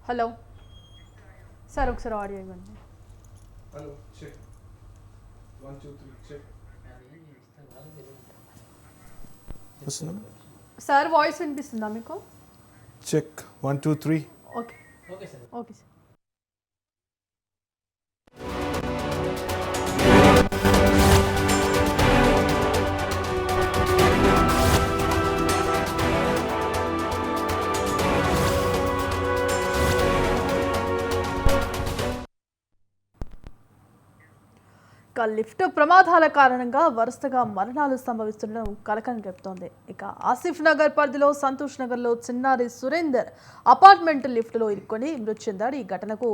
Hello sir, ఒకసారి audio ఇవ్వండి. Hello check 1 2 3 check. Sir voice వినిపిస్తుందా మీకు? Check 1 2 3. Okay okay sir. Lift ప్రమాదాల కారణంగా వరుసగా మరణాలు సంభవిస్తుండడం కలకలం రేపుతోంది. ఇక ఆసిఫ్ నగర్ పరిధిలో సంతోష్ నగర్లో చిన్నారి సురేందర్ అపార్ట్మెంట్ లిఫ్ట్లో ఇరుక్కొని మృతి చెందాడు. ఈ ఘటనకు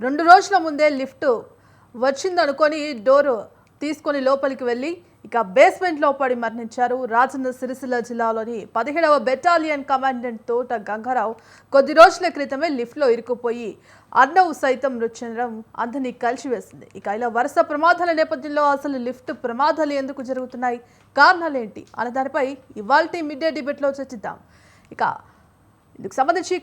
2 రోజుల ముందే లిఫ్ట్ వచ్చిందనుకొని డోరు తీసుకొని లోపలికి వెళ్ళి ఇక బేస్మెంట్లో పడి మరణించారు. రాజన్న సిరిసిల్ల జిల్లాలోని 17వ బెటాలియన్ కమాండెంట్ తోట గంగారావు కొద్ది రోజుల క్రితమే లిఫ్ట్లో ఇరుక్కుపోయి అర్ణవ్ సైతం మృతి చెందడం అందరినీ కలిసివేసింది. ఇక ఇలా వరుస ప్రమాదాల నేపథ్యంలో అసలు లిఫ్ట్ ప్రమాదాలు ఎందుకు జరుగుతున్నాయి, కారణాలేంటి అనే దానిపై ఇవాల్టి మిడ్ డే డిబేట్లో చర్చిద్దాం. ఇక ఇందుకు సంబంధించి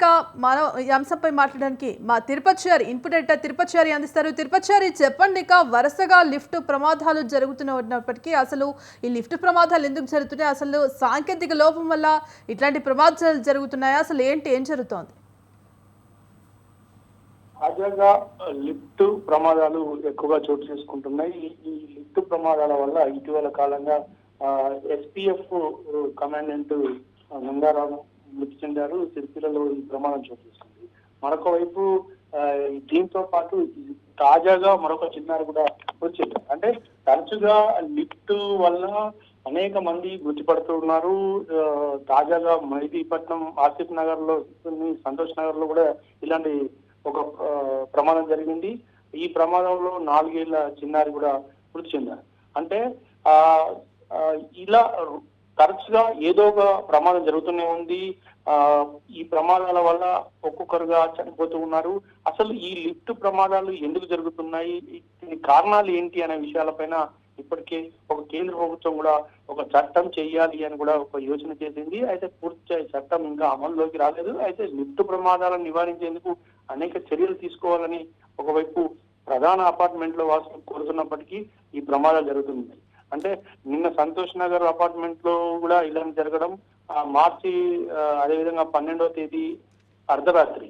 ఈ అంశంపై మాట్లాడడానికి మా తిరుపతిచారి ఇన్పుట్ ఎడిటర్ తిరుపతిచారి అందిస్తారు. తిరుపతిచారి, చెప్పండి, ఇక వరుసగా లిఫ్ట్ ప్రమాదాలు జరుగుతున్నప్పటికీ అసలు ఈ లిఫ్ట్ ప్రమాదాలు ఎందుకు జరుగుతున్నాయి, అసలు సాంకేతిక లోపం వల్ల ఇట్లాంటి ప్రమాదాలు జరుగుతున్నాయా, అసలు ఏం జరుగుతోంది? తాజాగా లిఫ్ట్ ప్రమాదాలు ఎక్కువగా చోటు చేసుకుంటున్నాయి. ఈ లిఫ్ట్ ప్రమాదాల వల్ల ఇటీవల కాలంగా ఎస్పీఎఫ్ కమాండెంట్ గంగారావు మృతి చెందారు. సిరిసిల్లలో ఈ ప్రమాదం చోటు చేసుకుంది. మరొక వైపు దీంతో పాటు తాజాగా మరొక చిన్నారి కూడా వచ్చింది. అంటే తరచుగా లిఫ్ట్ వల్ల అనేక మంది మృతి పడుతున్నారు. తాజాగా మైదీపట్నం ఆసిఫ్ నగర్ లో, సంతోష్ నగర్ లో కూడా ఇలాంటి ఒక ప్రమాదం జరిగింది. ఈ ప్రమాదంలో 4 ఏళ్ల చిన్నారి కూడా మృతి చెందారు. అంటే ఇలా తరచుగా ఏదో ఒక ప్రమాదం జరుగుతూనే ఉంది. ఈ ప్రమాదాల వల్ల ఒక్కొక్కరుగా చనిపోతూ ఉన్నారు. అసలు ఈ లిఫ్ట్ ప్రమాదాలు ఎందుకు జరుగుతున్నాయి, దీని కారణాలు ఏంటి అనే విషయాలపైన ఇప్పటికే ఒక కేంద్ర ప్రభుత్వం కూడా ఒక చట్టం చేయాలి అని కూడా ఒక యోచన చేసింది. అయితే పూర్తి చట్టం ఇంకా అమల్లోకి రాలేదు. అయితే లిఫ్ట్ ప్రమాదాలను నివారించేందుకు అనేక చర్యలు తీసుకోవాలని ఒకవైపు ప్రధాన అపార్ట్మెంట్ లో వాసులు కోరుతున్నప్పటికీ ఈ ప్రమాదాలు జరుగుతున్నాయి. అంటే నిన్న సంతోష్ నగర్ అపార్ట్మెంట్ లో కూడా ఇలాంటి జరగడం, మార్చి అదేవిధంగా 12వ తేదీ అర్ధరాత్రి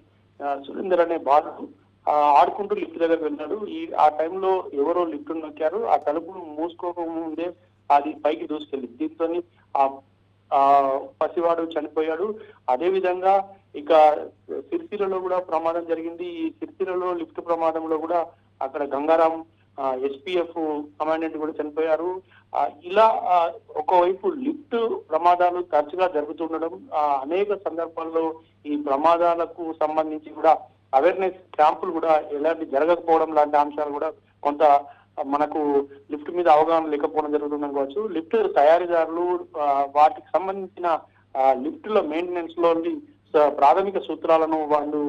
సురేందర్ అనే బాలుడు ఆడుకుంటూ లిఫ్ట్ దగ్గర వెళ్ళాడు. ఆ టైంలో ఎవరో లిఫ్ట్ నొక్కారు. ఆ తలుపులు మూసుకోకముందే అది పైకి దూసుకెళ్ళింది. దీంతో ఆ పసివాడు చనిపోయాడు. అదే విధంగా ఇక సిరిసిల్లలో కూడా ప్రమాదం జరిగింది. ఈ సిరిసిల్లలో లిఫ్ట్ ప్రమాదంలో కూడా అక్కడ గంగారాం ఎస్పీఎఫ్ కమాండెంట్ కూడా చనిపోయారు. ఇలా ఒకవైపు లిఫ్ట్ ప్రమాదాలు తరచుగా జరుగుతుండడం, అనేక సందర్భాల్లో ఈ ప్రమాదాలకు సంబంధించి కూడా అవేర్నెస్ క్యాంపులు కూడా ఎలాంటి జరగకపోవడం లాంటి అంశాలు కూడా కొంత మనకు లిఫ్ట్ మీద అవగాహన లేకపోవడం జరుగుతుందని కావచ్చు. లిఫ్ట్ తయారీదారులు వాటికి సంబంధించిన లిఫ్ట్ లో మెయింటెనెన్స్ లో ప్రాథమిక సూత్రాలను వాళ్ళు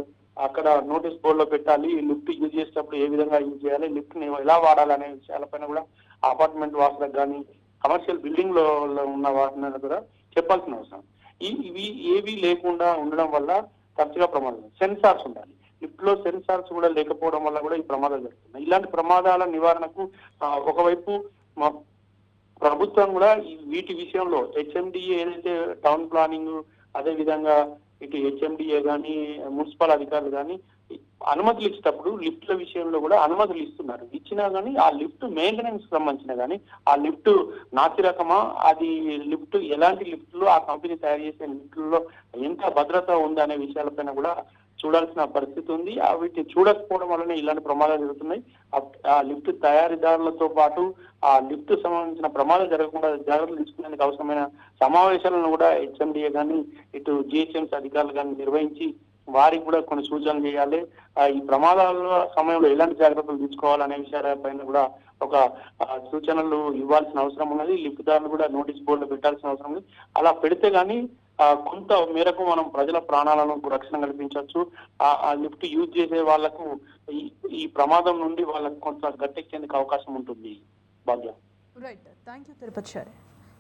అక్కడ నోటీస్ బోర్డు లో పెట్టాలి. లిఫ్ట్ యూజ్ చేసేటప్పుడు ఏ విధంగా యూజ్ చేయాలి, లిఫ్ట్ ని ఎలా వాడాలి అనే విషయాలపైన కూడా అపార్ట్మెంట్ వాసులకు కానీ కమర్షియల్ బిల్డింగ్ లో ఉన్న వాటిని కూడా చెప్పాల్సిన అవసరం. ఇవి ఏవి లేకుండా ఉండడం వల్ల తరచుగా ప్రమాదం. సెన్సార్స్ ఉండాలి. లిఫ్ట్ లో సెన్సార్స్ కూడా లేకపోవడం వల్ల కూడా ఈ ప్రమాదాలు జరుగుతున్నాయి. ఇలాంటి ప్రమాదాల నివారణకు ఒకవైపు ప్రభుత్వం కూడా వీటి విషయంలో హెచ్ఎండిఏ ఏదైతే టౌన్ ప్లానింగ్, అదే విధంగా ఇటు హెచ్ఎండిఏ కానీ మున్సిపల్ అధికారులు కానీ అనుమతులు ఇచ్చేటప్పుడు లిఫ్ట్ల విషయంలో కూడా అనుమతులు ఇస్తున్నారు. ఇచ్చినా కానీ ఆ లిఫ్ట్ మెయింటెనెన్స్ సంబంధించిన కానీ ఆ లిఫ్ట్ నాసి రకమా, అది లిఫ్ట్ ఎలాంటి లిఫ్ట్లు, ఆ కంపెనీ తయారు చేసే లిఫ్ట్లో ఎంత భద్రత ఉంది అనే విషయాలపైన కూడా చూడాల్సిన పరిస్థితి ఉంది. వీటిని చూడకపోవడం వల్లనే ఇలాంటి ప్రమాదాలు జరుగుతున్నాయి. ఆ లిఫ్ట్ తయారీదారులతో పాటు ఆ లిఫ్ట్ సంబంధించిన ప్రమాదాలు జరగకుండా జాగ్రత్తలు తీసుకునేందుకు అవసరమైన సమావేశాలను కూడా హెచ్ఎండిఏ కానీ ఇటు జిహెచ్ఎంసీ అధికారులు కానీ నిర్వహించి వారికి కూడా కొన్ని సూచనలు చేయాలి. ఈ ప్రమాదాల సమయంలో ఎలాంటి జాగ్రత్తలు తీసుకోవాలనే విషయాలపైన కూడా ఒక సూచనలు ఇవ్వాల్సిన అవసరం ఉన్నది. లిఫ్ట్ దారులు కూడా నోటీస్ బోర్డులో పెట్టాల్సిన అవసరం ఉంది. అలా పెడితే గానీ కొంత మేరకు మనం ప్రజల ప్రాణాలను రక్షణ కల్పించవచ్చు. ఆ లిఫ్ట్ యూజ్ చేసే వాళ్లకు ఈ ప్రమాదం నుండి వాళ్ళకు కొంత గట్టెక్కేందుకు అవకాశం ఉంటుంది. Bhagya. Right, thank you Tirupati.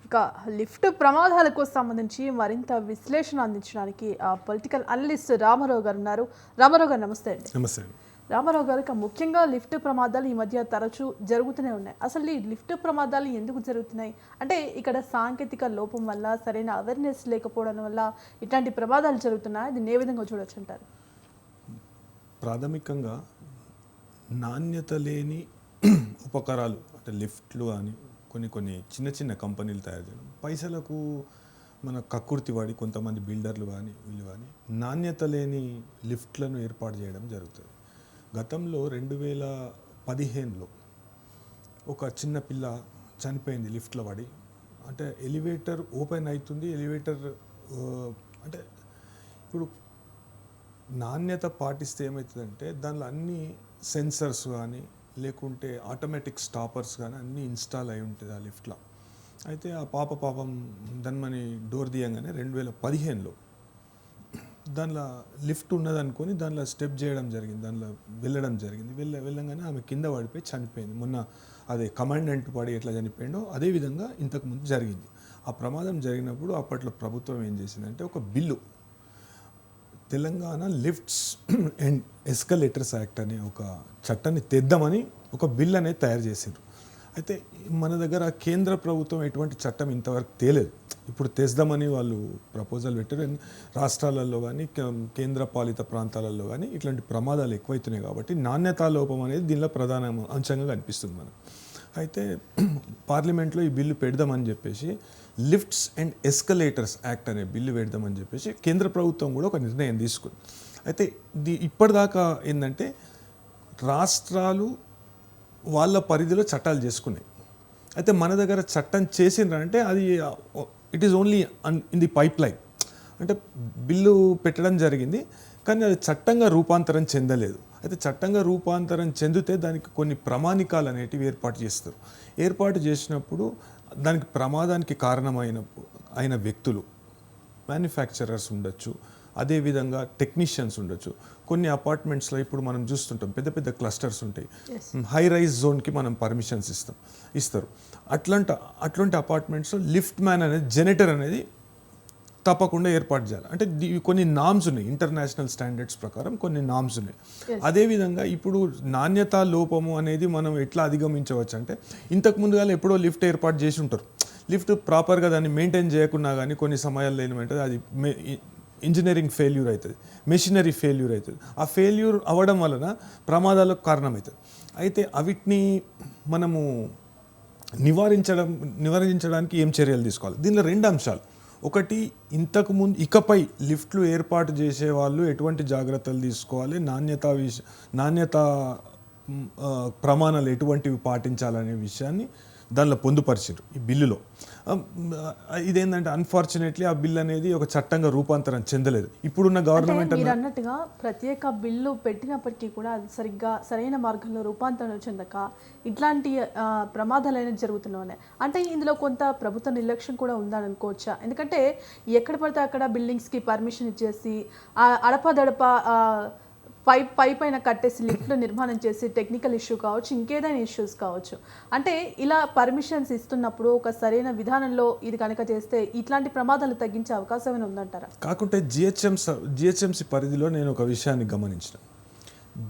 ఇక లిఫ్ట్ ప్రమాదాలకు సంబంధించి మరింత విశ్లేషణ అందించడానికి పొలిటికల్ అనలిస్ట్ రామారావు గారు ఉన్నారు. రామారావు గారు నమస్తే అండి. నమస్తే. రామారావు గారు, ఇక ముఖ్యంగా లిఫ్ట్ ప్రమాదాలు ఈ మధ్య తరచూ జరుగుతూనే ఉన్నాయి. అసలు ఈ లిఫ్ట్ ప్రమాదాలు ఎందుకు జరుగుతున్నాయి అంటే ఇక్కడ సాంకేతిక లోపం వల్ల, సరైన అవేర్నెస్ లేకపోవడం వల్ల ఇట్లాంటి ప్రమాదాలు జరుగుతున్నాయి. దీన్ని ఏ విధంగా చూడొచ్చు అంటారు? ప్రాథమికంగా నాణ్యత లేని ఉపకరాలు అంటే లిఫ్ట్లు అని కొన్ని చిన్న చిన్న కంపెనీలు తయారు చేయడం, పైసలకు మన కక్కుర్తి వాడి కొంతమంది బిల్డర్లు కానీ వీళ్ళు కానీ నాణ్యత లేని లిఫ్ట్లను ఏర్పాటు చేయడం జరుగుతుంది. గతంలో 2015లో ఒక చిన్న పిల్ల చనిపోయింది లిఫ్ట్లో పడి. అంటే ఎలివేటర్ ఓపెన్ అవుతుంది, ఎలివేటర్ అంటే ఇప్పుడు నాణ్యత పాటిస్తే ఏమవుతుందంటే దానిలో అన్ని సెన్సర్స్ కానీ లేకుంటే ఆటోమేటిక్ స్టాపర్స్ కానీ అన్నీ ఇన్స్టాల్ అయి ఉంటుంది ఆ లిఫ్ట్లో. అయితే ఆ పాపం దాన్ని డోర్ తీయంగానే 2015లో దానిలో లిఫ్ట్ ఉన్నదనుకొని దానిలో స్టెప్ చేయడం జరిగింది, దానిలో వెళ్ళడం జరిగింది. వెళ్ళంగానే ఆమె కింద పడిపోయి చనిపోయింది. మొన్న అదే కమాండెంట్ పడి ఎట్లా చనిపోయిందో అదేవిధంగా ఇంతకుముందు జరిగింది. ఆ ప్రమాదం జరిగినప్పుడు అప్పట్లో ప్రభుత్వం ఏం చేసిందంటే ఒక bill, Telangana lifts and escalators act అనే ఒక చట్టాన్ని తెద్దామని ఒక బిల్ అనేది తయారు చేశారు. అయితే మన దగ్గర కేంద్ర ప్రభుత్వం ఎటువంటి చట్టం ఇంతవరకు తేలేదు. ఇప్పుడు తెద్దామని వాళ్ళు ప్రపోజల్ పెట్టారు. రాష్ట్రాలలో కానీ కేంద్ర పాలిత ప్రాంతాలలో కానీ ఇట్లాంటి ప్రమాదాలు ఎక్కువైతున్నాయి కాబట్టి నాణ్యతా లోపం అనేది దీనిలో ప్రధాన అంశంగా కనిపిస్తుంది మనకు. అయితే పార్లమెంట్లో ఈ బిల్లు పెడదామని చెప్పేసి లిఫ్ట్స్ అండ్ ఎస్కలేటర్స్ యాక్ట్ అనే బిల్లు పెడదామని చెప్పేసి కేంద్ర ప్రభుత్వం కూడా ఒక నిర్ణయం తీసుకుంది. అయితే ఇప్పటిదాకా ఏంటంటే రాష్ట్రాలు వాళ్ళ పరిధిలో చట్టాలు చేసుకున్నాయి. అయితే మన దగ్గర చట్టం చేసిండ్రంటే అది it is only in the pipe line. అంటే బిల్లు పెట్టడం జరిగింది కానీ అది చట్టంగా రూపాంతరం చెందలేదు. అయితే చట్టంగా రూపాంతరం చెందితే దానికి కొన్ని ప్రమాణికాలు అనేటివి ఏర్పాటు చేస్తారు. ఏర్పాటు చేసినప్పుడు దానికి ప్రమాదానికి కారణమైన వ్యక్తులు మ్యానుఫ్యాక్చరర్స్ ఉండొచ్చు, అదేవిధంగా టెక్నీషియన్స్ ఉండొచ్చు. కొన్ని అపార్ట్మెంట్స్లో ఇప్పుడు మనం చూస్తుంటాం పెద్ద పెద్ద క్లస్టర్స్ ఉంటాయి, హై రైజ్ జోన్కి మనం పర్మిషన్స్ ఇస్తారు. అట్లాంటి అపార్ట్మెంట్స్లో లిఫ్ట్ మ్యాన్ అనేది జెనరేటర్ అనేది తప్పకుండా ఏర్పాటు చేయాలి. అంటే కొన్ని నామ్స్ ఉన్నాయి, ఇంటర్నేషనల్ స్టాండర్డ్స్ ప్రకారం కొన్ని నామ్స్ ఉన్నాయి. అదేవిధంగా ఇప్పుడు నాణ్యతా లోపము అనేది మనం ఎట్లా అధిగమించవచ్చు అంటే ఇంతకు ముందుగా ఎప్పుడో లిఫ్ట్ ఏర్పాటు చేసి ఉంటారు. లిఫ్ట్ ప్రాపర్గా దాన్ని మెయింటైన్ చేయకుండా కానీ కొన్ని సమయాల్లో ఏమంటుంది అది ఇంజనీరింగ్ ఫెయిల్యూర్ అవుతుంది, మెషినరీ ఫెయిల్యూర్ అవుతుంది. ఆ ఫెయిల్యూర్ అవ్వడం వలన ప్రమాదాలకు కారణమవుతుంది. అయితే అవిటిని మనము నివారించడానికి ఏం చర్యలు తీసుకోవాలి? దీనిలో 2 అంశాలు. ఒకటి, ఇంతకుముందు ఇకపై లిఫ్ట్లు ఏర్పాటు చేసే వాళ్ళు ఎటువంటి జాగ్రత్తలు తీసుకోవాలి, నాణ్యత ప్రమాణాలు ఎటువంటివి పాటించాలనే విషయాన్ని దానిలో పొందుపరిచారు ఈ బిల్లులో. ఇదేంటంటే అన్ఫార్చునేట్లీ ఆ బిల్ అనేది ఒక చట్టంగా రూపాంతరం చెందలేదు. ఇప్పుడున్న గవర్నమెంట్ మీరు అన్నట్టుగా ప్రత్యేక బిల్లు పెట్టినప్పటికీ కూడా అది సరైన మార్గంలో రూపాంతరం చెందక ఇట్లాంటి ప్రమాదాలు అనేది జరుగుతున్నాయి. అంటే ఇందులో కొంత ప్రభుత్వ నిర్లక్ష్యం కూడా ఉందని అనుకోవచ్చా? ఎందుకంటే ఎక్కడ పడితే అక్కడ బిల్డింగ్స్కి పర్మిషన్ ఇచ్చేసి అడపదడప పైన కట్టేసి లిఫ్ట్లు నిర్మాణం చేసి టెక్నికల్ ఇష్యూ కావచ్చు, ఇంకేదైనా ఇష్యూస్ కావచ్చు. అంటే ఇలా పర్మిషన్స్ ఇస్తున్నప్పుడు ఒక సరైన విధానంలో ఇది కనుక చేస్తే ఇట్లాంటి ప్రమాదాలు తగ్గించే అవకాశం ఏమైనా ఉందంటారా? కాకుంటే జిహెచ్ఎంసి పరిధిలో నేను ఒక విషయాన్ని గమనించిన.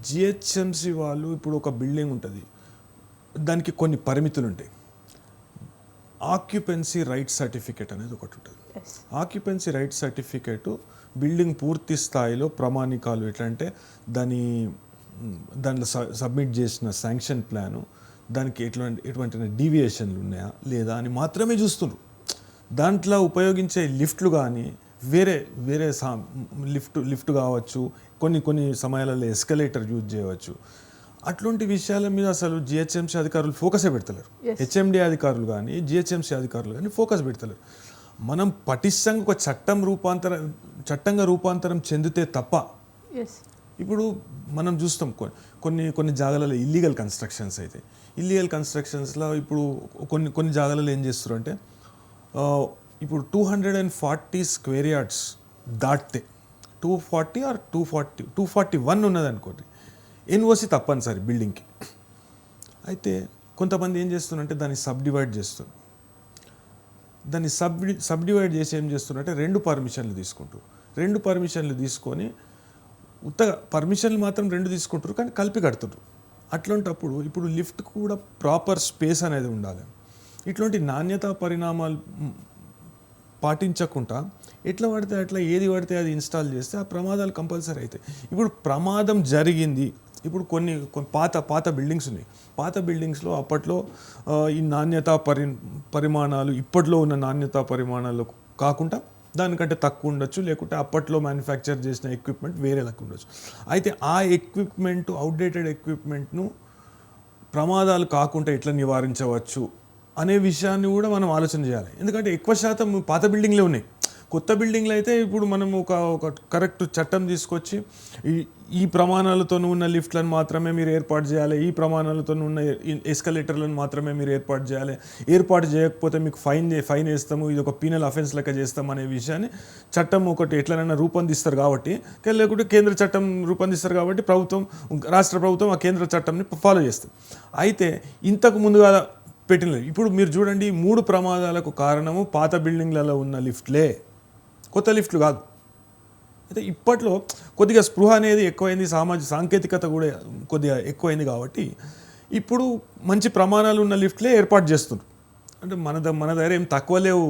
జిహెచ్ఎంసి వాళ్ళు ఇప్పుడు ఒక బిల్డింగ్ ఉంటుంది, దానికి కొన్ని పరిమితులు ఉంటాయి. ఆక్యుపెన్సీ రైట్ సర్టిఫికేట్ అనేది ఒకటి ఉంటుంది. ఆక్యుపెన్సీ రైట్ సర్టిఫికేటు బిల్డింగ్ పూర్తి స్థాయిలో ప్రమాణికాలు ఎట్లా అంటే దాంట్లో సబ్మిట్ చేసిన శాంక్షన్ ప్లాను దానికి ఎటువంటి డీవియేషన్లు ఉన్నాయా లేదా అని మాత్రమే చూస్తున్నారు. దాంట్లో ఉపయోగించే లిఫ్ట్లు కానీ వేరే లిఫ్ట్ కావచ్చు, కొన్ని సమయాలలో ఎస్కలేటర్ యూజ్ చేయవచ్చు. అట్లాంటి విషయాల మీద అసలు జిహెచ్ఎంసీ అధికారులు ఫోకసే పెడతలేరు. హెచ్ఎండి అధికారులు కానీ జిహెచ్ఎంసీ అధికారులు కానీ ఫోకస్ పెడతలేరు. మనం పటిష్టంగా ఒక చట్టంగా రూపాంతరం చెందితే తప్ప. ఇప్పుడు మనం చూస్తాం కొన్ని జాగాలలో ఇల్లీగల్ కన్స్ట్రక్షన్స్ అయితే ఇల్లీగల్ కన్స్ట్రక్షన్స్లో ఇప్పుడు కొన్ని జాగాలలో ఏం చేస్తారు అంటే ఇప్పుడు 240 స్క్వేర్ యార్డ్స్ దాటితే 240 ఆర్ 241 ఉన్నది అనుకోండి, ఎన్ఓసి తప్పనిసరి బిల్డింగ్కి. అయితే కొంతమంది ఏం చేస్తున్నారంటే దాన్ని సబ్ డివైడ్ చేస్తారు. దాన్ని సబ్డివైడ్ చేసి ఏం చేస్తున్నారంటే 2 పర్మిషన్లు తీసుకుంటారు. 2 పర్మిషన్లు తీసుకొని ఉత్తగా పర్మిషన్లు మాత్రం 2 తీసుకుంటారు, కానీ కలిపి కడుతుంటారు. అట్లాంటప్పుడు ఇప్పుడు లిఫ్ట్ కూడా ప్రాపర్ స్పేస్ అనేది ఉండాలి. ఇట్లాంటి నాణ్యతా పరిణామాలు పాటించకుండా ఎట్లా పడితే అట్లా ఏది పడితే అది ఇన్స్టాల్ చేస్తే ఆ ప్రమాదాలు కంపల్సరీ అవుతాయి. ఇప్పుడు ప్రమాదం జరిగింది, ఇప్పుడు కొన్ని పాత బిల్డింగ్స్ ఉన్నాయి. పాత బిల్డింగ్స్లో అప్పట్లో ఈ నాణ్యతా పరిమాణాలు ఇప్పట్లో ఉన్న నాణ్యతా పరిమాణాలు కాకుండా దానికంటే తక్కువ ఉండొచ్చు, లేకుంటే అప్పట్లో మ్యానుఫ్యాక్చర్ చేసిన ఎక్విప్మెంట్ వేరే లెక్క ఉండొచ్చు. అయితే ఆ ఎక్విప్మెంట్, అవుట్డేటెడ్ ఎక్విప్మెంట్ను ప్రమాదాలు కాకుండా ఎట్లా నివారించవచ్చు అనే విషయాన్ని కూడా మనం ఆలోచన చేయాలి. ఎందుకంటే ఎక్కువ శాతం పాత బిల్డింగ్లే ఉన్నాయి. కొత్త బిల్డింగ్లు అయితే ఇప్పుడు మనం ఒక కరెక్ట్ చట్టం తీసుకొచ్చి ఈ ప్రమాణాలతో ఉన్న లిఫ్ట్లను మాత్రమే మీరు ఏర్పాటు చేయాలి, ఈ ప్రమాణాలతో ఉన్న ఎస్కలేటర్లను మాత్రమే మీరు ఏర్పాటు చేయాలి, ఏర్పాటు చేయకపోతే మీకు ఫైన్ వేస్తాము, ఇది ఒక పీనల్ అఫెన్స్ లెక్క చేస్తాం అనే విషయాన్ని చట్టం ఒకటి ఎట్లనైనా రూపొందిస్తారు కాబట్టి, లేకుంటే కేంద్ర చట్టం రూపొందిస్తారు కాబట్టి రాష్ట్ర ప్రభుత్వం ఆ కేంద్ర చట్టంని ఫాలో చేస్తుంది. అయితే ఇంతకు ముందుగా పెట్టినది ఇప్పుడు మీరు చూడండి, 3 ప్రమాదాలకు కారణము పాత బిల్డింగ్లలో ఉన్న లిఫ్ట్లే, కొత్త లిఫ్ట్లు కాదు. అయితే ఇప్పట్లో కొద్దిగా స్పృహ అనేది ఎక్కువైంది, సాంకేతికత కూడా కొద్దిగా ఎక్కువైంది కాబట్టి ఇప్పుడు మంచి ప్రమాణాలు ఉన్న లిఫ్ట్లే ఏర్పాటు చేస్తున్నారు. అంటే మన దగ్గర ఏం తక్కువ లేవు.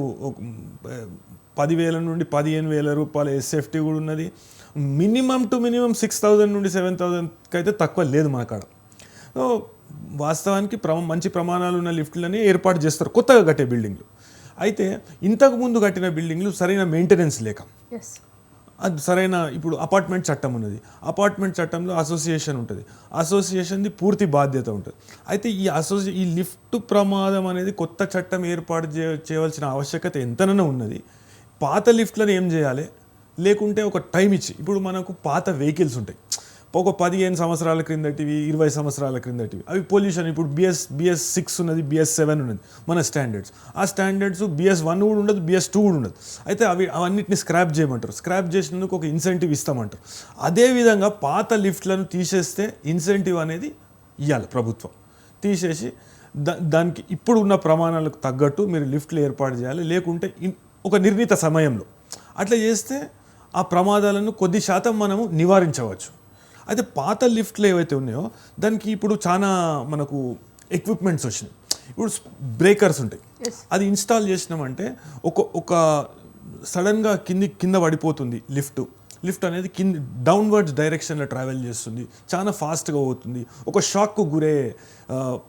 10,000 నుండి 15,000 రూపాయల ఎస్ఎఫ్టీ కూడా ఉన్నది. మినిమం 6,000 నుండి 7,000కి అయితే తక్కువ లేదు మన కాడ. సో వాస్తవానికి మంచి ప్రమాణాలు ఉన్న లిఫ్ట్లని ఏర్పాటు చేస్తారు కొత్తగా కట్టే బిల్డింగ్లు. అయితే ఇంతకు ముందు కట్టిన బిల్డింగ్లు సరైన మెయింటెనెన్స్ లేక, అది సరైన ఇప్పుడు అపార్ట్మెంట్ చట్టం ఉన్నది. అపార్ట్మెంట్ చట్టంలో అసోసియేషన్ ఉంటుంది, అసోసియేషన్ది పూర్తి బాధ్యత ఉంటుంది. అయితే ఈ లిఫ్ట్ ప్రమాదం అనేది కొత్త చట్టం ఏర్పాటు చేయవలసిన ఆవశ్యకత ఎంతనైనా ఉన్నది. పాత లిఫ్ట్లను ఏం చేయాలి, లేకుంటే ఒక టైం ఇచ్చి, ఇప్పుడు మనకు పాత వెహికల్స్ ఉంటాయి, ఒక 15 సంవత్సరాల క్రిందటివి, 20 సంవత్సరాల క్రిందటివి, అవి పొల్యూషన్, ఇప్పుడు BS6 ఉన్నది, BS7 ఉన్నది మన స్టాండర్డ్స్. ఆ స్టాండర్డ్స్ BS1 కూడా ఉండదు, BS2 కూడా ఉండదు. అయితే అవన్నిటిని స్క్రాప్ చేయమంటారు. స్క్రాప్ చేసినందుకు ఒక ఇన్సెంటివ్ ఇస్తామంటారు. అదేవిధంగా పాత లిఫ్ట్లను తీసేస్తే ఇన్సెంటివ్ అనేది ఇవ్వాలి ప్రభుత్వం. తీసేసి దానికి ఇప్పుడు ఉన్న ప్రమాణాలకు తగ్గట్టు మీరు లిఫ్ట్లు ఏర్పాటు చేయాలి, లేకుంటే ఒక నిర్ణీత సమయంలో అట్లా చేస్తే ఆ ప్రమాదాలను కొద్ది శాతం మనము నివారించవచ్చు. అయితే పాత లిఫ్ట్లు ఏవైతే ఉన్నాయో దానికి ఇప్పుడు చాలా మనకు ఎక్విప్మెంట్స్ వచ్చినాయి. ఇప్పుడు బ్రేకర్స్ ఉంటాయి, అది ఇన్స్టాల్ చేసినామంటే ఒక సడన్గా కింద పడిపోతుంది లిఫ్ట్ అనేది డౌన్వర్డ్స్ డైరెక్షన్లో ట్రావెల్ చేస్తుంది, చాలా ఫాస్ట్గా పోతుంది, ఒక షాక్కు గురే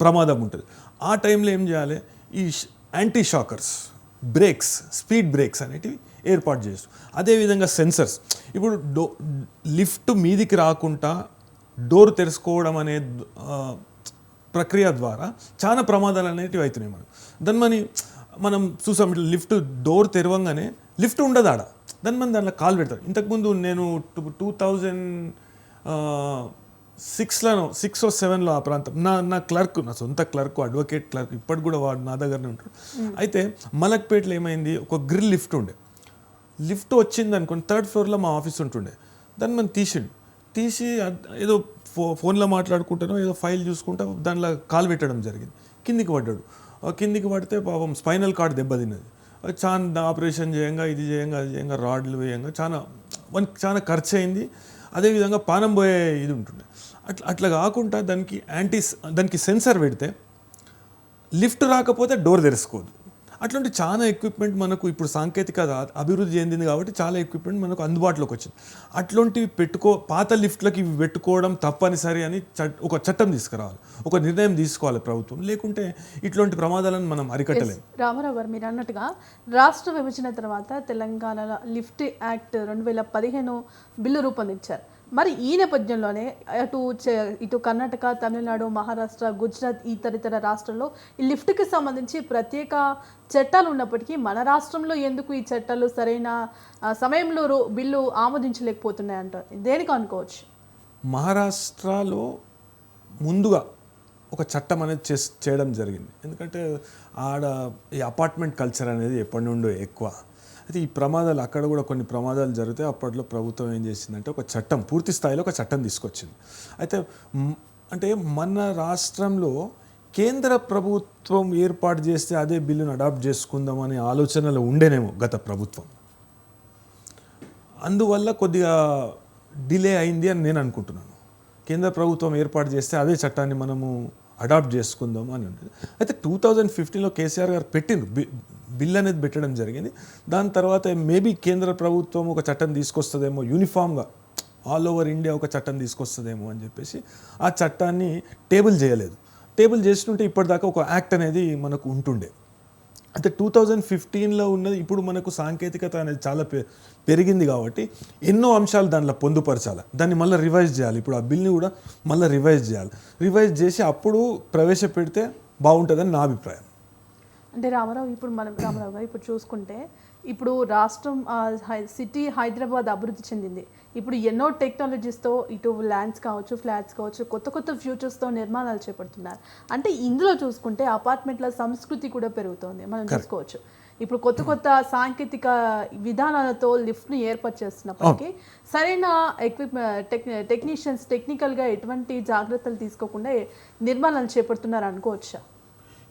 ప్రమాదం ఉంటుంది. ఆ టైంలో ఏం చేయాలి, ఈ anti shockers, brakes, speed brakes అనేటివి ఏర్పాటు చేస్తారు. అదేవిధంగా సెన్సర్స్, ఇప్పుడు లిఫ్ట్ మీదికి రాకుండా డోర్ తెరుచుకోవడం అనే ప్రక్రియ ద్వారా చాలా ప్రమాదాలు అనేటివి అవుతున్నాయి. మనం చూసాం, ఇట్లా డోర్ తెరవంగానే లిఫ్ట్ ఉండదు ఆడ, దాంట్లో కాల్ పెడతారు. ఇంతకుముందు నేను 2006 or 7 ఆ ప్రాంతం నా క్లర్క్, నా సొంత క్లర్క్, అడ్వకేట్ క్లర్క్, ఇప్పటికి కూడా వాడు నా దగ్గరనే ఉంటాడు. అయితే మలక్పేటలో ఏమైంది, ఒక గ్రిల్ లిఫ్ట్ ఉండే. లిఫ్ట్ వచ్చింది అనుకోండి, 3rd ఫ్లోర్లో మా ఆఫీస్ ఉంటుండే. దాన్ని మనం తీసి ఏదో ఫోన్లో మాట్లాడుకుంటానో ఏదో ఫైల్ చూసుకుంటా దాంట్లో కాలు పెట్టడం జరిగింది. కిందికి పడ్డాడు. కిందికి పడితే పాపం స్పైనల్ కార్డ్ దెబ్బతిన్నది. చాలా ఆపరేషన్ చేయంగా, ఇది చేయంగా, అది చేయంగా, రాడ్లు వేయంగా చాలా ఖర్చు అయింది. అదేవిధంగా పానం పోయే ఇది ఉంటుండే. అట్లా కాకుండా దానికి సెన్సర్ పెడితే లిఫ్ట్ రాకపోతే డోర్ తెరుచుకోదు. అట్లాంటి చాలా ఎక్విప్మెంట్ మనకు ఇప్పుడు సాంకేతికత అభివృద్ధి చెందింది కాబట్టి చాలా ఎక్విప్మెంట్ మనకు అందుబాటులోకి వచ్చింది. అట్లాంటివి పాత లిఫ్ట్లకి ఇవి పెట్టుకోవడం తప్పనిసరి అని ఒక చట్టం తీసుకురావాలి, ఒక నిర్ణయం తీసుకోవాలి ప్రభుత్వం. లేకుంటే ఇట్లాంటి ప్రమాదాలను మనం అరికట్టలేము. రామారావు గారు, మీరు అన్నట్టుగా రాష్ట్ర విభజన తర్వాత తెలంగాణలో లిఫ్ట్ యాక్ట్ 2015 బిల్లు రూపొందించారు. మరి ఈ నేపథ్యంలోనే ఇటు కర్ణాటక, తమిళనాడు, మహారాష్ట్ర, గుజరాత్, తదితర రాష్ట్రాల్లో ఈ లిఫ్ట్కి సంబంధించి ప్రత్యేక చట్టాలు ఉన్నప్పటికీ మన రాష్ట్రంలో ఎందుకు ఈ చట్టాలు సరైన సమయంలో బిల్లు ఆమోదించలేకపోతున్నాయి అంటారు? దేనికి అనుకోవచ్చు? మహారాష్ట్రలో ముందుగా ఒక చట్టం అనేది చేయడం జరిగింది. ఎందుకంటే ఆడ ఈ అపార్ట్మెంట్ కల్చర్ అనేది ఎప్పటి నుండో ఎక్కువ. అయితే ఈ ప్రమాదాలు అక్కడ కూడా కొన్ని ప్రమాదాలు జరిగితే అప్పట్లో ప్రభుత్వం ఏం చేసిందంటే ఒక చట్టం, పూర్తి స్థాయిలో ఒక చట్టం తీసుకొచ్చింది. అయితే అంటే మన రాష్ట్రంలో కేంద్ర ప్రభుత్వం ఏర్పాటు చేస్తే అదే బిల్లును అడాప్ట్ చేసుకుందాం అనే ఆలోచనలు ఉండేనేమో గత ప్రభుత్వం. అందువల్ల కొద్దిగా డిలే అయింది అని నేను అనుకుంటున్నాను. కేంద్ర ప్రభుత్వం ఏర్పాటు చేస్తే అదే చట్టాన్ని మనము అడాప్ట్ చేసుకుందాం అని ఉంటుంది. అయితే 2015లో కేసీఆర్ గారు బిల్ అనేది పెట్టడం జరిగింది. దాని తర్వాత మేబీ కేంద్ర ప్రభుత్వం ఒక చట్టం తీసుకొస్తుందేమో, యూనిఫామ్గా ఆల్ ఓవర్ ఇండియా ఒక చట్టం తీసుకొస్తుందేమో అని చెప్పేసి ఆ చట్టాన్ని టేబుల్ చేయలేదు. టేబుల్ చేస్తుంటే ఇప్పటిదాకా ఒక యాక్ట్ అనేది మనకు ఉంటుండే. అయితే 2015లో ఉన్నది ఇప్పుడు మనకు సాంకేతికత అనేది చాలా పెరిగింది కాబట్టి ఎన్నో అంశాలు దానిలో పొందుపరచాలి, దాన్ని మళ్ళీ రివైజ్ చేయాలి. ఇప్పుడు ఆ బిల్ని కూడా మళ్ళీ రివైజ్ చేయాలి. రివైజ్ చేసి అప్పుడు ప్రవేశపెడితే బాగుంటుందని నా అభిప్రాయం. అంటే రామారావు గారు ఇప్పుడు చూసుకుంటే ఇప్పుడు రాష్ట్రం సిటీ హైదరాబాద్ అభివృద్ధి చెందింది. ఇప్పుడు ఎన్నో టెక్నాలజీస్తో ఇటు ల్యాండ్స్ కావచ్చు, ఫ్లాట్స్ కావచ్చు, కొత్త కొత్త ఫ్యూచర్స్తో నిర్మాణాలు చేపడుతున్నారు. అంటే ఇందులో చూసుకుంటే అపార్ట్మెంట్ల సంస్కృతి కూడా పెరుగుతోంది మనం చూసుకోవచ్చు. ఇప్పుడు కొత్త కొత్త సాంకేతిక విధానాలతో లిఫ్ట్ని ఏర్పాటు చేస్తున్నప్పటికీ సరైన టెక్నీషియన్స్ టెక్నికల్గా ఎటువంటి జాగ్రత్తలు తీసుకోకుండా నిర్మాణాలు చేపడుతున్నారు అనుకోవచ్చా?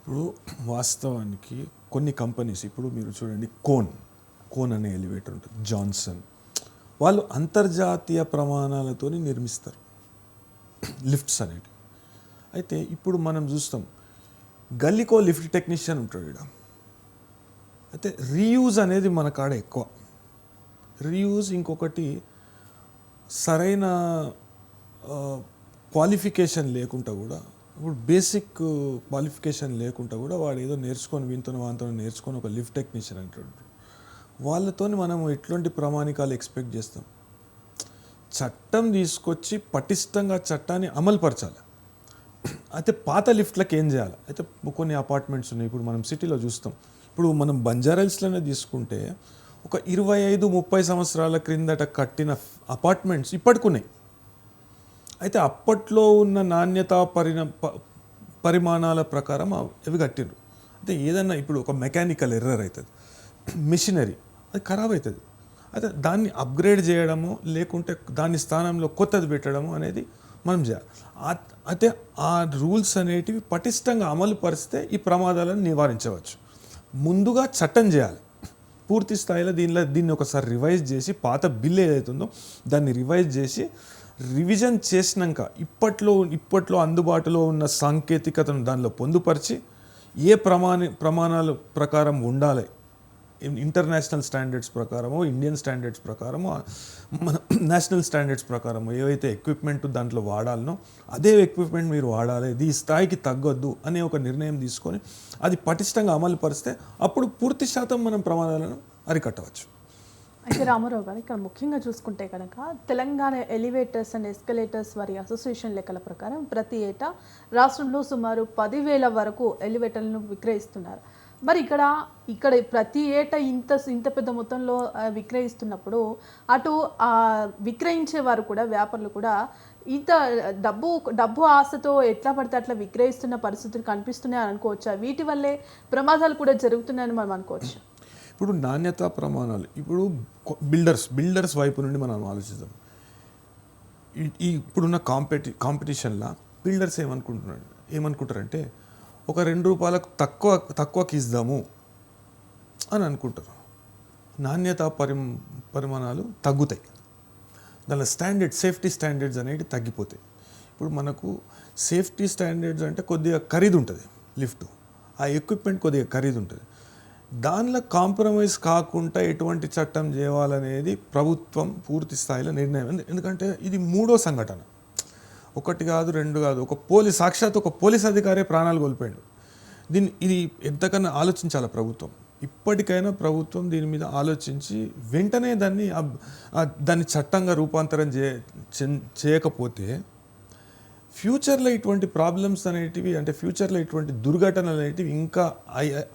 ఇప్పుడు వాస్తవానికి కొన్ని కంపెనీస్, ఇప్పుడు మీరు చూడండి కోన్ అనే ఎలివేటర్ ఉంటుంది, జాన్సన్, వాళ్ళు అంతర్జాతీయ ప్రమాణాలతో నిర్మిస్తారు లిఫ్ట్స్ అనేవి. అయితే ఇప్పుడు మనం చూస్తాం గల్లీకో లిఫ్ట్ టెక్నీషియన్ ఉంటాడు ఇక్కడ. అయితే రీయూజ్ అనేది మన కాడ ఎక్కువ. రీయూజ్, ఇంకొకటి సరైన క్వాలిఫికేషన్ లేకుండా కూడా, ఇప్పుడు బేసిక్ క్వాలిఫికేషన్ లేకుండా కూడా వాడు ఏదో నేర్చుకొని వాంతో నేర్చుకొని ఒక లిఫ్ట్ టెక్నీషియన్ అంటాడు. వాళ్ళతో మనం ఎట్లాంటి ప్రామాణికాలు ఎక్స్పెక్ట్ చేస్తాం? చట్టం తీసుకొచ్చి పటిష్టంగా చట్టాన్ని అమలుపరచాలి. అయితే పాత లిఫ్ట్లకు ఏం చేయాలి? అయితే కొన్ని అపార్ట్మెంట్స్ ఉన్నాయి, ఇప్పుడు మనం సిటీలో చూస్తాం. ఇప్పుడు మనం బంజారాహిల్స్లోనే తీసుకుంటే ఒక 25-30 సంవత్సరాల క్రిందట కట్టిన అపార్ట్మెంట్స్ ఇప్పటికున్నాయి. అయితే అప్పట్లో ఉన్న నాణ్యత పరిమాణాల ప్రకారం అవి కట్టిండ్రు. అయితే ఏదన్నా ఇప్పుడు ఒక మెకానికల్ ఎర్రర్ అవుతుంది, మిషనరీ అది ఖరాబ్ అవుతుంది. అయితే దాన్ని అప్గ్రేడ్ చేయడము, లేకుంటే దాని స్థానంలో కొత్తది పెట్టడము అనేది మనం చేయాలి. అయితే ఆ రూల్స్ అనేటివి పటిష్టంగా అమలు పరిస్తే ఈ ప్రమాదాలను నివారించవచ్చు. ముందుగా చట్టం చేయాలి పూర్తి స్థాయిలో. దీన్ని ఒకసారి రివైజ్ చేసి, పాత బిల్ ఏదైతుందో దాన్ని రివైజ్ చేసి రివిజన్ చేసినాక ఇప్పట్లో అందుబాటులో ఉన్న సాంకేతికతను దానిలో పొందుపరిచి ఏ ప్రమాణాల ప్రకారం ఉండాలి, ఇంటర్నేషనల్ స్టాండర్డ్స్ ప్రకారమో, ఇండియన్ స్టాండర్డ్స్ ప్రకారమో, మన నేషనల్ స్టాండర్డ్స్ ప్రకారమో ఏవైతే ఎక్విప్మెంట్ దాంట్లో వాడాలనో అదే ఎక్విప్మెంట్ మీరు వాడాలి, ఇది ఈ స్థాయికి తగ్గొద్దు అనే ఒక నిర్ణయం తీసుకొని అది పటిష్టంగా అమలు పరిస్తే అప్పుడు పూర్తి శాతం మనం ప్రమాదాలను అరికట్టవచ్చు. అయితే రామారావు గారు ఇక్కడ ముఖ్యంగా చూసుకుంటే కనుక తెలంగాణ ఎలివేటర్స్ అండ్ ఎస్కలేటర్స్ వారి అసోసియేషన్ లెక్కల ప్రకారం ప్రతి ఏటా రాష్ట్రంలో సుమారు 10,000 వరకు ఎలివేటర్లను విక్రయిస్తున్నారు. మరి ఇక్కడ ప్రతి ఏటా ఇంత పెద్ద మొత్తంలో విక్రయిస్తున్నప్పుడు అటు విక్రయించే వారు కూడా, వ్యాపారులు కూడా ఇంత డబ్బు ఆశతో ఎట్లా పడితే అట్లా విక్రయిస్తున్న పరిస్థితులు కనిపిస్తున్నాయి అనుకోవచ్చా? వీటి వల్లే ప్రమాదాలు కూడా జరుగుతున్నాయని మనం అనుకోవచ్చు. ఇప్పుడు నాణ్యతా ప్రమాణాలు, ఇప్పుడు బిల్డర్స్ వైపు నుండి మనం ఆలోచిద్దాం. ఇప్పుడున్న కాంపిటీషన్లో బిల్డర్స్ ఏమనుకుంటారంటే ఒక ₹2 తక్కువకి ఇద్దాము అని అనుకుంటారు. నాణ్యతా పరిమాణాలు తగ్గుతాయి, దాని సేఫ్టీ స్టాండర్డ్స్ అనేవి తగ్గిపోతాయి. ఇప్పుడు మనకు సేఫ్టీ స్టాండర్డ్స్ అంటే కొద్దిగా ఖరీదు ఉంటుంది లిఫ్ట్, ఆ ఎక్విప్మెంట్ కొద్దిగా ఖరీదు ఉంటుంది. దానిలో కాంప్రమైజ్ కాకుండా ఎటువంటి చట్టం చేయాలనేది ప్రభుత్వం పూర్తి స్థాయిలో నిర్ణయం. ఎందుకంటే ఇది 3వ సంఘటన, 1 కాదు 2 కాదు, సాక్షాత్ ఒక పోలీస్ అధికారే ప్రాణాలు కోల్పోయాడు. ఇది ఎంతకన్నా ఆలోచించాలి ప్రభుత్వం. ఇప్పటికైనా ప్రభుత్వం దీని మీద ఆలోచించి వెంటనే దాన్ని చట్టంగా రూపాంతరం చేయకపోతే ఫ్యూచర్లో ఇటువంటి ప్రాబ్లమ్స్ అనేటివి, అంటే ఫ్యూచర్లో ఇటువంటి దుర్ఘటనలు అనేటివి ఇంకా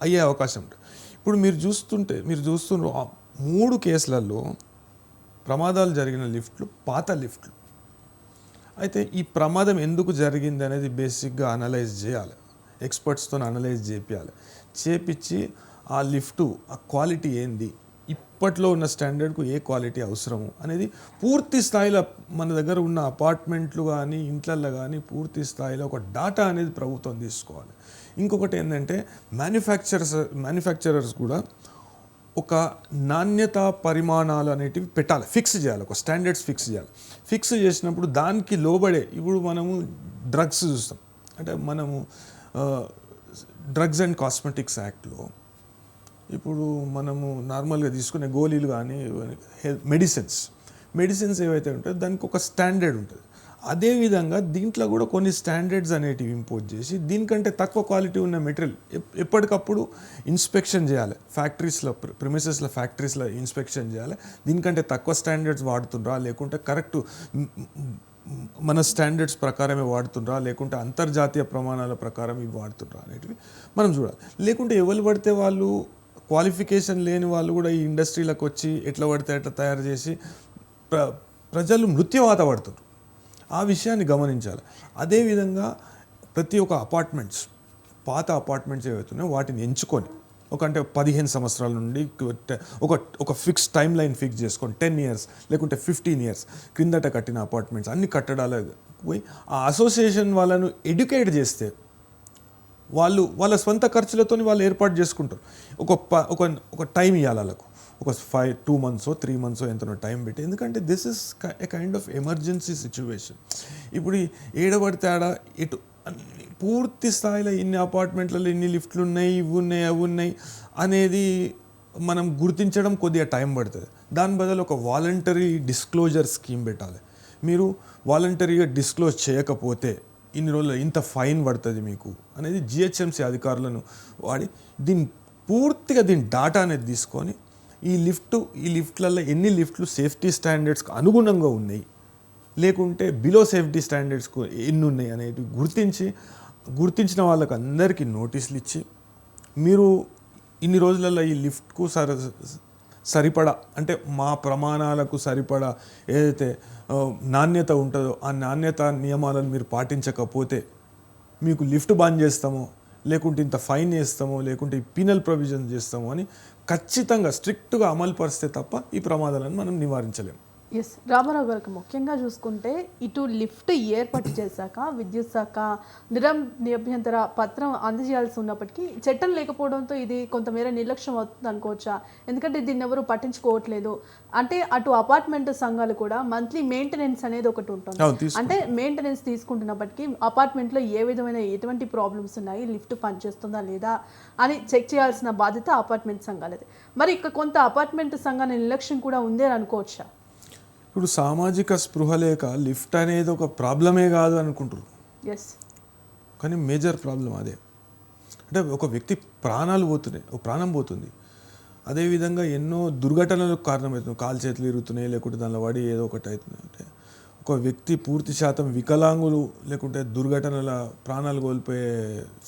అయ్యే అవకాశం ఉంటుంది. ఇప్పుడు మీరు చూస్తున్న 3 కేసులలో ప్రమాదాలు జరిగిన లిఫ్ట్లు పాత లిఫ్ట్లు. అయితే ఈ ప్రమాదం ఎందుకు జరిగింది అనేది బేసిక్గా అనలైజ్ చేయాలి, ఎక్స్పర్ట్స్తో అనలైజ్ చేపించి ఆ లిఫ్టు ఆ క్వాలిటీ ఏంది, ఇప్పట్లో ఉన్న స్టాండర్డ్కు ఏ క్వాలిటీ అవసరము అనేది పూర్తి స్థాయిలో మన దగ్గర ఉన్న అపార్ట్మెంట్లు కానీ ఇంట్లల్లో కానీ పూర్తి స్థాయిలో ఒక డాటా అనేది ప్రభుత్వం తీసుకోవాలి. ఇంకొకటి ఏంటంటే మ్యానుఫ్యాక్చరర్స్ కూడా ఒక నాణ్యత పరిమాణాలు అనేటివి పెట్టాలి, ఫిక్స్ చేయాలి, ఒక స్టాండర్డ్స్ ఫిక్స్ చేయాలి. ఫిక్స్ చేసినప్పుడు దానికి లోబడే ఇప్పుడు మనము డ్రగ్స్ చూస్తాం, అంటే మనము డ్రగ్స్ అండ్ కాస్మెటిక్స్ యాక్ట్లో ఇప్పుడు మనము నార్మల్గా తీసుకునే గోళీలు కానీ మెడిసిన్స్ ఏవైతే ఉంటాయో దానికి ఒక స్టాండర్డ్ ఉంటుంది. అదేవిధంగా దీంట్లో కూడా కొన్ని స్టాండర్డ్స్ అనేటివి ఇంపోజ్ చేసి దీనికంటే తక్కువ క్వాలిటీ ఉన్న మెటీరియల్ ఎప్పటికప్పుడు ఇన్స్పెక్షన్ చేయాలి. ప్రిమిసెస్లో ఫ్యాక్టరీస్లో ఇన్స్పెక్షన్ చేయాలి. దీనికంటే తక్కువ స్టాండర్డ్స్ వాడుతుండ్రా, లేకుంటే కరెక్ట్ మన స్టాండర్డ్స్ ప్రకారమే వాడుతుండ్రా, లేకుంటే అంతర్జాతీయ ప్రమాణాల ప్రకారం ఇవి వాడుతుండ్రా అనేటివి మనం చూడాలి. లేకుంటే ఎవరు పడితే వాళ్ళు క్వాలిఫికేషన్ లేని వాళ్ళు కూడా ఈ ఇండస్ట్రీలకు వచ్చి ఎట్లా పడితే అట్లా తయారు చేసి ప్రజలు మృత్యువాత పడుతున్నారు. ఆ విషయాన్ని గమనించాలి. అదేవిధంగా ప్రతి ఒక్క పాత అపార్ట్మెంట్స్ ఏవైతున్నాయో వాటిని ఎంచుకొని అంటే 15 సంవత్సరాల నుండి ఒక ఫిక్స్ టైం లైన్ ఫిక్స్ చేసుకొని 10 years లేకుంటే 15 years క్రిందట కట్టిన అపార్ట్మెంట్స్ అన్ని కట్టడాలు పోయి ఆ అసోసియేషన్ వాళ్ళను ఎడ్యుకేట్ చేస్తే వాళ్ళ స్వంత ఖర్చులతో వాళ్ళు ఏర్పాటు చేసుకుంటారు. ఒక టైం ఇవ్వాలి వాళ్ళకు, ఒక 2 months 3 months ఎంతనో టైం పెట్టి. ఎందుకంటే this is a kind of emergency situation. ఇప్పుడు ఏడబడితే ఆడ ఇటు పూర్తి స్థాయిలో ఇన్ని అపార్ట్మెంట్లలో ఇన్ని లిఫ్ట్లు ఉన్నాయి, ఇవి ఉన్నాయి, అవి ఉన్నాయి అనేది మనం గుర్తించడం కొద్దిగా టైం పడుతుంది. దాని బదులు ఒక వాలంటరీ డిస్క్లోజర్ స్కీమ్ పెట్టాలి. మీరు వాలంటరీగా డిస్క్లోజ్ చేయకపోతే ఇన్ని రోజులు ఇంత ఫైన్ పడుతుంది మీకు అనేది జిహెచ్ఎంసీ అధికారులను వాడి పూర్తిగా దీని డాటా అనేది తీసుకొని ఈ లిఫ్ట్లలో ఎన్ని లిఫ్ట్లు సేఫ్టీ స్టాండర్డ్స్కి అనుగుణంగా ఉన్నాయి, లేకుంటే బిలో సేఫ్టీ స్టాండర్డ్స్కు ఎన్ని ఉన్నాయి అనేవి గుర్తించిన వాళ్ళకి అందరికీ నోటీసులు ఇచ్చి మీరు ఇన్ని రోజులలో ఈ లిఫ్ట్కు సరిపడా అంటే మా ప్రమాణాలకు సరిపడా ఏదైతే నాణ్యత ఉంటుందో ఆ నాణ్యత నియమాలను మీరు పాటించకపోతే మీకు లిఫ్ట్ బంద్ చేస్తామో, లేకుంటే ఇంత ఫైన్ వేస్తామో, లేకుంటే ఈ పీనల్ ప్రొవిజన్ చేస్తామో అని ఖచ్చితంగా స్ట్రిక్ట్గా అమలు పరిస్తే తప్ప ఈ ప్రమాదాలను మనం నివారించలేము. ఎస్, రామారావు గారికి ముఖ్యంగా చూసుకుంటే ఇటు లిఫ్ట్ ఏర్పాటు చేశాక విద్యుత్ శాఖ నిరభ్యంతర పత్రం అందజేయాల్సి ఉన్నప్పటికీ చట్టం లేకపోవడంతో ఇది కొంతమేర నిర్లక్ష్యం అవుతుంది అనుకోవచ్చా? ఎందుకంటే దీన్ని ఎవరు పట్టించుకోవట్లేదు. అంటే అటు అపార్ట్మెంట్ సంఘాలు కూడా మంత్లీ మెయింటెనెన్స్ అనేది ఒకటి ఉంటుంది. అంటే మెయింటెనెన్స్ తీసుకుంటున్నప్పటికీ అపార్ట్మెంట్లో ఏ విధమైన ఎటువంటి ప్రాబ్లమ్స్ ఉన్నాయి, లిఫ్ట్ పనిచేస్తుందా లేదా అని చెక్ చేయాల్సిన బాధ్యత అపార్ట్మెంట్ సంఘాలది. మరి ఇక కొంత అపార్ట్మెంట్ సంఘాల నిర్లక్ష్యం కూడా ఉంది అని అనుకోవచ్చా? ఇప్పుడు సామాజిక స్పృహ లేక లిఫ్ట్ అనేది ఒక ప్రాబ్లమే కాదు అనుకుంటారు. ఎస్, కానీ మేజర్ ప్రాబ్లం అదే. అంటే ఒక వ్యక్తి ప్రాణాలు పోతున్నాయి, ఒక ప్రాణం పోతుంది. అదేవిధంగా ఎన్నో దుర్ఘటనలకు కారణమవుతుంది. కాలు చేతులు ఇరుగుతున్నాయి, లేకుంటే దానిలో పడి ఏదో ఒకటి అవుతుంది. అంటే ఒక వ్యక్తి పూర్తి శాతం వికలాంగులు లేకుంటే దుర్ఘటనల ప్రాణాలు కోల్పోయే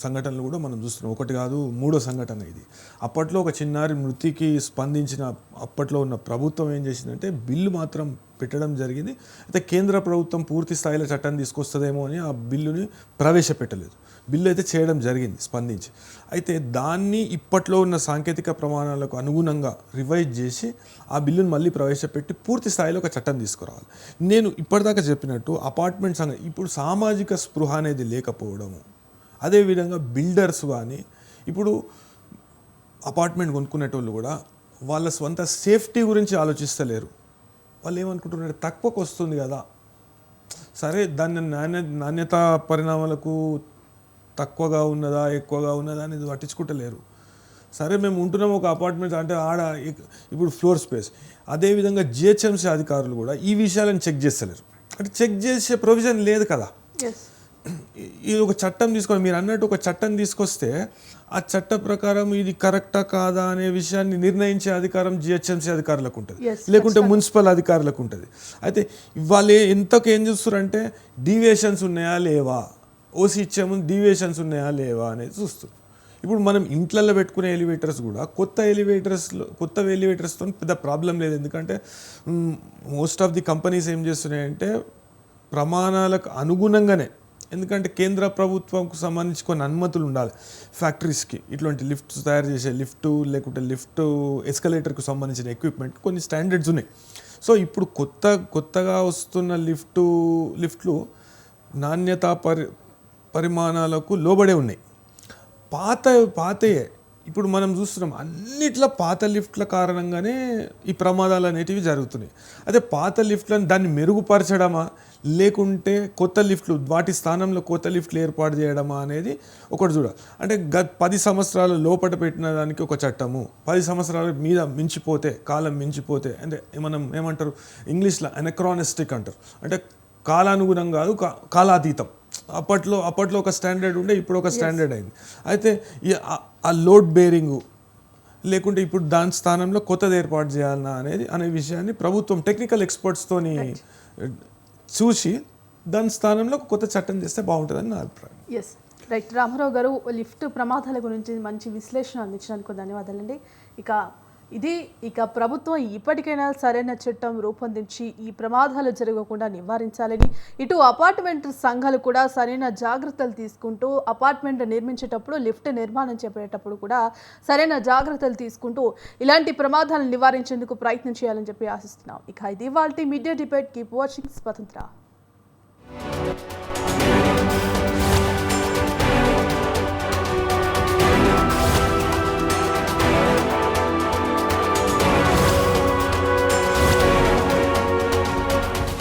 సంఘటనలు కూడా మనం చూస్తున్నాం. ఒకటి కాదు, 3వ సంఘటన ఇది. అప్పట్లో ఒక చిన్నారి మృతికి స్పందించిన అప్పట్లో ఉన్న ప్రభుత్వం ఏం చేసిందంటే బిల్లు మాత్రం పెట్టడం జరిగింది. అయితే కేంద్ర ప్రభుత్వం పూర్తి స్థాయిలో చట్టం తీసుకొస్తుందేమో అని ఆ బిల్లుని ప్రవేశపెట్టలేదు. బిల్లు అయితే చేయడం జరిగింది స్పందించి. అయితే దాన్ని ఇప్పట్లో ఉన్న సాంకేతిక ప్రమాణాలకు అనుగుణంగా రివైజ్ చేసి ఆ బిల్లును మళ్ళీ ప్రవేశపెట్టి పూర్తి స్థాయిలో ఒక చట్టం తీసుకురావాలి. నేను ఇప్పటిదాకా చెప్పినట్టు అపార్ట్మెంట్ ఇప్పుడు సామాజిక స్పృహ అనేది లేకపోవడము, అదేవిధంగా బిల్డర్స్ కానీ ఇప్పుడు అపార్ట్మెంట్ కొనుక్కునేటోళ్ళు కూడా వాళ్ళ స్వంత సేఫ్టీ గురించి ఆలోచిస్తలేరు. వాళ్ళు ఏమనుకుంటున్నారు, తక్కువకు వస్తుంది కదా, సరే దాన్ని నాణ్యత పరిణామాలకు తక్కువగా ఉన్నదా ఎక్కువగా ఉన్నదా అనేది పట్టించుకుంటలేరు. సరే మేము ఉంటున్నాం ఒక అపార్ట్మెంట్ అంటే ఆడ ఇప్పుడు ఫ్లోర్ స్పేస్. అదేవిధంగా జిహెచ్ఎంసీ అధికారులు కూడా ఈ విషయాలను చెక్ చేస్తలేరు. అంటే చెక్ చేసే ప్రొవిజన్ లేదు కదా. ఇది ఒక చట్టం తీసుకొని మీరు అన్నట్టు ఒక చట్టం తీసుకొస్తే ఆ చట్ట ప్రకారం ఇది కరెక్టా కాదా అనే విషయాన్ని నిర్ణయించే అధికారం జిహెచ్ఎంసీ అధికారులకు ఉంటుంది, లేకుంటే మున్సిపల్ అధికారులకు ఉంటుంది. అయితే వాళ్ళు ఎంతకు ఏం చూస్తారంటే డీవియేషన్స్ ఉన్నాయా లేవా, ఓసీ ఇచ్చే ముందు డీవియేషన్స్ ఉన్నాయా లేవా అనేది చూస్తారు. ఇప్పుడు మనం ఇంట్లలో పెట్టుకునే ఎలివేటర్స్ కూడా కొత్త ఎలివేటర్స్తో పెద్ద ప్రాబ్లం లేదు. ఎందుకంటే మోస్ట్ ఆఫ్ ది కంపెనీస్ ఏం చేస్తున్నాయంటే ప్రమాణాలకు అనుగుణంగానే ఎందుకంటే కేంద్ర ప్రభుత్వంకు సంబంధించి కొన్ని అనుమతులు ఉండాలి ఫ్యాక్టరీస్కి ఇట్లాంటి లిఫ్ట్స్ తయారు చేసే లిఫ్ట్ లేకుంటే లిఫ్ట్ ఎస్కలేటర్కు సంబంధించిన ఎక్విప్మెంట్ కొన్ని స్టాండర్డ్స్ ఉన్నాయి. సో ఇప్పుడు కొత్తగా వస్తున్న లిఫ్ట్లు నాణ్యతా పరిమాణాలకు లోబడే ఉన్నాయి. పాతయే ఇప్పుడు మనం చూస్తున్నాం అన్నిట్లా పాత లిఫ్ట్ల కారణంగానే ఈ ప్రమాదాలు అనేటివి జరుగుతున్నాయి. అదే పాత లిఫ్ట్లను దాన్ని మెరుగుపరచడమా లేకుంటే కొత్త లిఫ్ట్లు వాటి స్థానంలో కొత్త లిఫ్ట్లు ఏర్పాటు చేయడమా అనేది ఒకటి చూడాలి. అంటే 10 సంవత్సరాల లోపట పెట్టిన దానికి ఒక చట్టము, 10 సంవత్సరాల మీద మించిపోతే కాలం మించిపోతే అంటే మనం ఏమంటారు ఇంగ్లీష్లో అనక్రానిస్టిక్ అంటారు, అంటే కాలానుగుణం కాదు కాలాతీతం. అప్పట్లో ఒక స్టాండర్డ్ ఉండే ఇప్పుడు ఒక స్టాండర్డ్ అయింది. అయితే ఆ లోడ్ బేరింగు లేకుంటే ఇప్పుడు దాని స్థానంలో కొత్తది ఏర్పాటు చేయాలన్నా అనే విషయాన్ని ప్రభుత్వం టెక్నికల్ ఎక్స్పర్ట్స్తోని చూసి దాని స్థానంలో కొత్త చట్టం చేస్తే బాగుంటుందని నా అభిప్రాయం. Yes right. రామారావు గారు లిఫ్ట్ ప్రమాదాల గురించి మంచి విశ్లేషణ అందించినందుకు ధన్యవాదాలండి. ఇక ప్రభుత్వం ఇప్పటికైనా సరైన చట్టం రూపొందించి ఈ ప్రమాదాలు జరగకుండా నివారించాలని, ఇటు అపార్ట్మెంట్ సంఘాలు కూడా సరైన జాగ్రత్తలు తీసుకుంటూ అపార్ట్మెంట్ నిర్మించేటప్పుడు లిఫ్ట్ నిర్మాణం చేపట్టేటప్పుడు కూడా సరైన జాగ్రత్తలు తీసుకుంటూ ఇలాంటి ప్రమాదాలను నివారించేందుకు ప్రయత్నం చేయాలని చెప్పి ఆశిస్తున్నాం. ఇది ఇవాల్టి మీడియా డిబేట్. కీప్ వాచింగ్ స్వతంత్ర.